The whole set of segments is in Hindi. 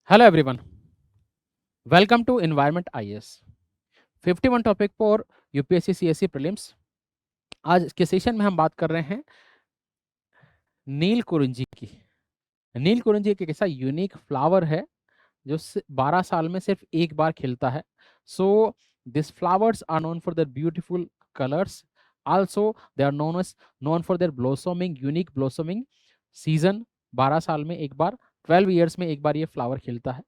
Hello everyone, welcome to environment IAS 51 topic for UPSC CSC prelims. आज के सेशन में हम बात कर रहे हैं नील कुरिंजी की। नील कुरिंजी एक ऐसा यूनिक फ्लावर है जो 12 साल में सिर्फ एक बार खिलता है। So this flowers are known for their beautiful colours, also they are known for their blossoming, unique blossoming season. 12 साल में एक बार, 12 ईयर्स में एक बार ये फ्लावर खिलता है।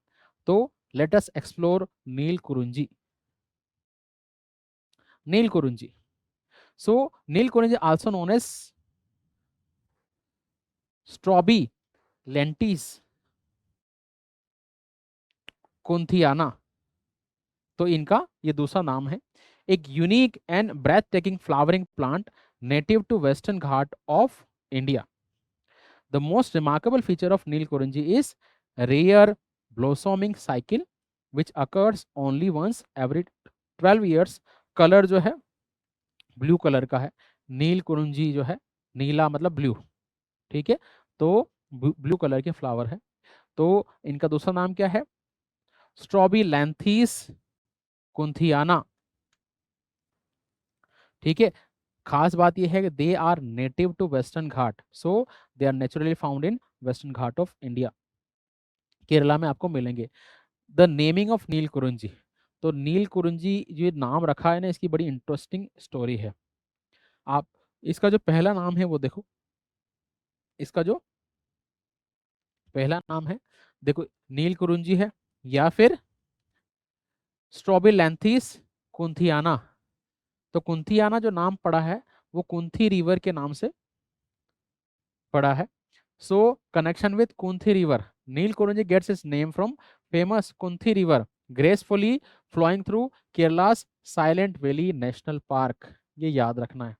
तो let us explore Neelakurinji. Neelakurinji, so Neelakurinji also known as Strobilanthes kunthiana, तो इनका ये दूसरा नाम है। एक unique and breathtaking flowering plant native to western Ghat of India. The most remarkable feature of nil Kurinji is rare blossoming cycle which occurs only once every 12 years. Colour जो है ब्लू कलर का है। नील कुरिंजी जो है, नीला मतलब ब्लू, ठीक है। तो ब्लू कलर के फ्लावर है। तो इनका दूसरा नाम क्या है? स्ट्रॉबी लैंथीस कुंथियाना, ठीक है। खास बात यह है कि they are native to western Ghat, so they are naturally found in western Ghat of India. Kerala में आपको मिलेंगे। द नेमिंग ऑफ नील कुरिंजी, तो नील कुरिंजी जो नाम रखा है ना, इसकी बड़ी इंटरेस्टिंग स्टोरी है। आप इसका जो पहला नाम है वो देखो, इसका जो पहला नाम है देखो, नील कुरिंजी है या फिर स्ट्रॉबी लैंथीस कुंथियाना। तो कुंथियाना जो नाम पड़ा है वो कुंथी रिवर के नाम से पड़ा है। So connection with Kunthi river, Neelakurinji gets its name from famous Kunthi river gracefully flowing through Kerala's Silent Valley National Park. ये याद रखना है,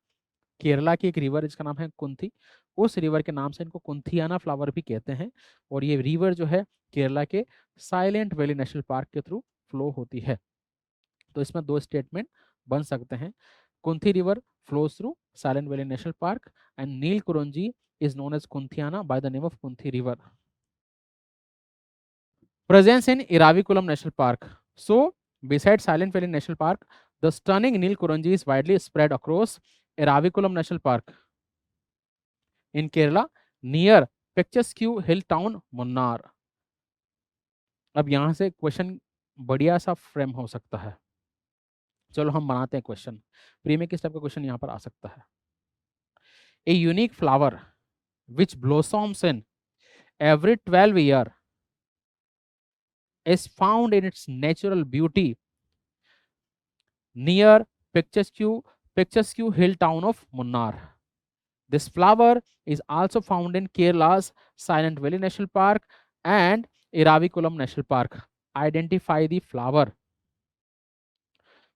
केरला की एक रिवर जिसका नाम है कुंथी, उस रिवर के नाम से इनको कुंथियाना फ्लावर भी कहते हैं। और ये रिवर जो है केरला के साइलेंट वैली नेशनल पार्क के थ्रू फ्लो होती है। तो इसमें दो स्टेटमेंट बन सकते हैं। कुंथी river flows through Silent Valley National Park and Neil Kurunji is known as Kunthiana by the name of Kunthi River. Presence in Iravikulam National Park. So, besides Silent Valley National Park, the stunning Neil Kurunji is widely spread across Iravikulam National Park in Kerala near picturesque hill town Munnar. अब यहाँ से क्वेश्चन बढ़िया सा फ्रेम हो सकता है। चलो हम बनाते हैं क्वेश्चन। प्री में किस टाइप का क्वेश्चन यहाँ पर आ सकता है? A unique flower which blossoms in every 12 year is found in its natural beauty near picturesque hill town of Munnar. This flower is also found in Kerala's Silent Valley National Park and Iravikulam National Park. Identify the flower.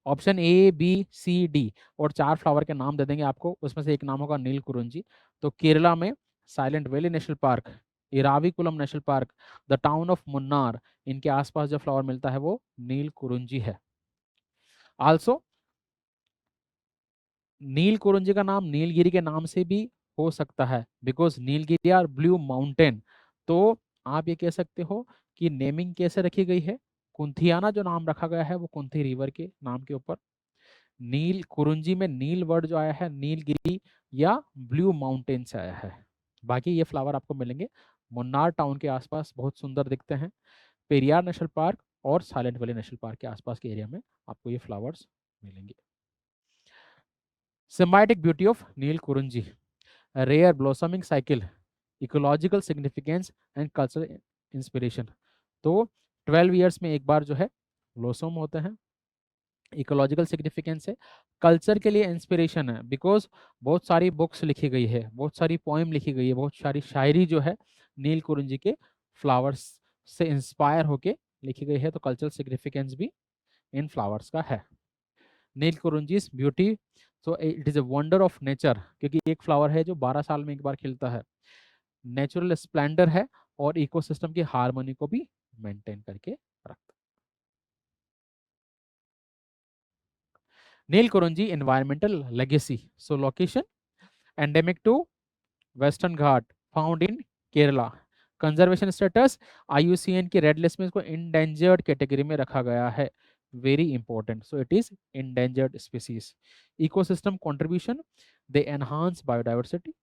Option A B C D और 4 फ्लावर के नाम दे देंगे आपको, उसमें से एक नाम होगा नील कुरिंजी। तो केरला में silent Valley National park, Eravikulam national park, the town of Munnar, इनके आसपास जो फ्लावर मिलता है वो नील कुरिंजी है। आल्सो नील कुरिंजी का नाम नीलगिरी के नाम से भी हो सकता है, because Nilgiri are blue mountain. तो आप ये कह सकते हो कि नेमिंग कैसे रखी गई है, कुंथियाना जो नाम रखा गया है वो कुंथी रिवर के नाम के ऊपर। नील कुरुंजी में नील वर्ड जो आया है नीलगिरी या ब्लू माउंटेन से आया है। बाकी ये फ्लावर आपको मिलेंगे मुन्नार टाउन के आसपास, बहुत सुंदर दिखते हैं। पेरियार नेशनल पार्क और साइलेंट वैली नेशनल पार्क के आसपास के एरिया में आपको ये फ्लावर्स मिलेंगे। Symbiotic beauty of Neelakurinji, rare blossoming cycle, ecological significance and cultural inspiration. तो 12 ईयर्स में एक बार जो है ब्लॉसम होते हैं, इकोलॉजिकल सिग्निफिकेंस है, कल्चर के लिए इंस्पिरेशन है, बिकॉज बहुत सारी बुक्स लिखी गई है, बहुत सारी पोएम लिखी गई है, बहुत सारी शायरी जो है नील कुरिंजी के फ्लावर्स से इंस्पायर होके लिखी गई है। तो कल्चरल सिग्निफिकेंस भी इन फ्लावर्स का है। Neelakurinji's beauty, so it is a wonder of nature, क्योंकि एक फ्लावर है जो 12 साल में एक बार खिलता है, नेचुरल स्प्लेंडर है और इकोसिस्टम की हार्मोनी को भी मेंटेन करके रखता है। नील Kurinji environmental legacy, so location endemic to Western Ghat, found in Kerala. Conservation status IUCN की रेड लिस्ट में इसको इंडेंजर्ड कैटेगरी में रखा गया है, very important, so it is endangered species. Ecosystem contribution, they enhance biodiversity.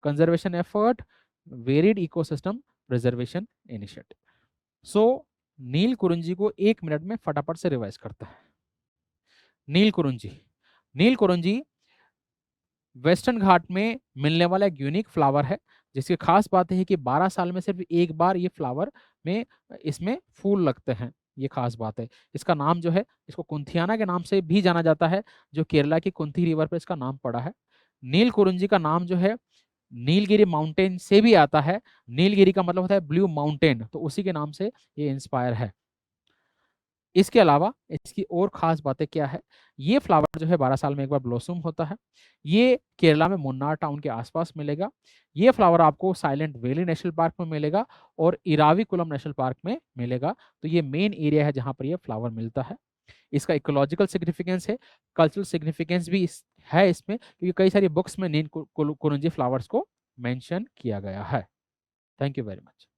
Conservation effort, varied ecosystem preservation initiative. So Neelakurinji को 1 मिनट में फटाफट से रिवाइज करता है। नील कुरुंजी, नील कुरुंजी वेस्टर्न घाट में मिलने वाला एक यूनिक फ्लावर है, जिसकी खास बात है कि 12 साल में सिर्फ एक बार ये फ्लावर में इसमें फूल लगते हैं, ये खास बात है। इसका नाम जो है, इसको कुंथियाना के नाम से भी जाना जाता है, जो केरला की कुंथी रिवर पे इसका नाम पड़ा है। नील कुरुंजी का नाम जो है नीलगिरी माउंटेन से भी आता है। नीलगिरी का मतलब होता है ब्लू माउंटेन, तो उसी के नाम से ये इंस्पायर है। इसके अलावा इसकी और खास बातें क्या है, ये फ्लावर जो है 12 साल में एक बार ब्लॉसम होता है। ये केरला में मुन्नार टाउन के आसपास मिलेगा। ये फ्लावर आपको साइलेंट वैली नेशनल पार्क में मिलेगा और इराविकुलम नेशनल पार्क में मिलेगा। तो ये मेन एरिया है जहां पर ये फ्लावर मिलता है। इसका इकोलॉजिकल सिग्निफिकेंस है, कल्चरल सिग्निफिकेंस भी है इसमें, क्योंकि कई सारी बुक्स में नील कुरुंजी फ्लावर्स को मेंशन किया गया है। Thank you very much.